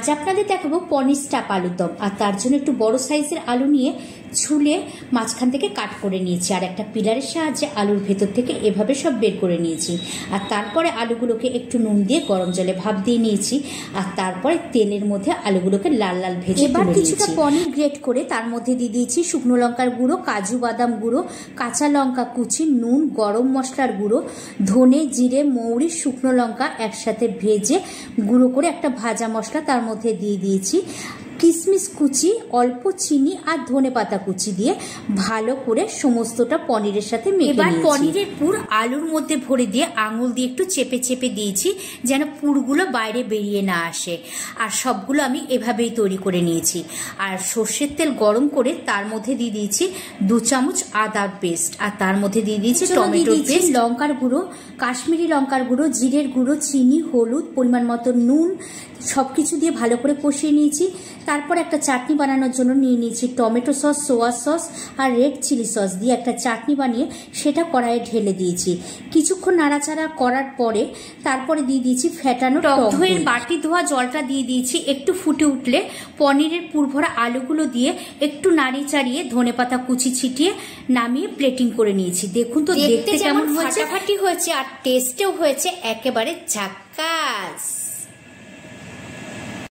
আজ আপনাদের দেখাবো পনির স্টাফ আলুর দম। আর তার জন্য একটু বড় সাইজের আলু নিয়ে ছুলে মাঝখান থেকে কাট করে নিয়েছি, আর একটা পিলারের সাহায্যে আলুর ভেতর থেকে এভাবে সব বের করে নিয়েছি। আর তারপরে আলুগুলোকে একটু নুন দিয়ে গরম জলে ভাপ দিয়ে নিয়েছি, আর তারপরে তেলের মধ্যে আলুগুলোকে লাল লাল ভেজে এবার কিছুটা পনির গ্রেট করে তার মধ্যে দিয়ে দিয়েছি শুকনো লঙ্কার গুঁড়ো, কাজু বাদাম গুঁড়ো, কাঁচা লঙ্কা কুচি, নুন, গরম মশলার গুঁড়ো, ধনে, জিরে, মৌরি, শুকনো লঙ্কা একসাথে ভেজে গুঁড়ো করে একটা ভাজা মশলা তার মধ্যে দিয়ে দিয়েছি। কিশমিশ কুচি, অল্প চিনি আর ধনেপাতা কুচি দিয়ে ভালো করে সমস্তটা পনিরের সাথে মেখে নিয়েছি। এবার পনিরের পুর আলুর মধ্যে ভরে দিয়ে আঙুল দিয়ে একটু চেপে চেপে দিয়েছি যেন পুরগুলো বাইরে বেরিয়ে না আসে। আর সবগুলো আমি এভাবেই তৈরি করে নিয়েছি। আর সর্ষের তেল গরম করে তার মধ্যে দিয়ে দিয়েছি 2 চামচ আদা পেস্ট, আর তার মধ্যে দিয়ে দিয়েছি টমেটো পেস্ট, লঙ্কার গুঁড়ো, কাশ্মীরি লঙ্কার গুঁড়ো, জিরের গুঁড়ো, চিনি, হলুদ, পরিমাণ মতো নুন, সবকিছু দিয়ে ভালো করে কষিয়ে নিয়েছি। তারপর একটা চাটনি বানানোর জন্য নিয়ে নিয়েছি টমেটো সস, সোয়া সস আর রেড চিলি সস দিয়ে একটা চাটনি বানিয়ে সেটা কড়াইয়ে ঢেলে দিয়েছি। কিছুক্ষণ নাড়াচাড়া করার পরে তারপরে দিয়ে দিয়েছি ফেটানো টক দইয়ের বাটি ধোয়া জলটা দিয়ে দিয়েছি। একটু ফুটে উঠলে পনিরের পুরভরা আলুগুলো দিয়ে একটু নাড়িয়ে চাড়িয়ে ধনেপাতা কুচি ছিটিয়ে নামিয়ে প্লেটিং করে নিয়েছি। দেখুন তো দেখতে কেমন ফাটাফাটি হয়েছে, আর টেস্টেও হয়েছে একেবারে ঝাক্কাস।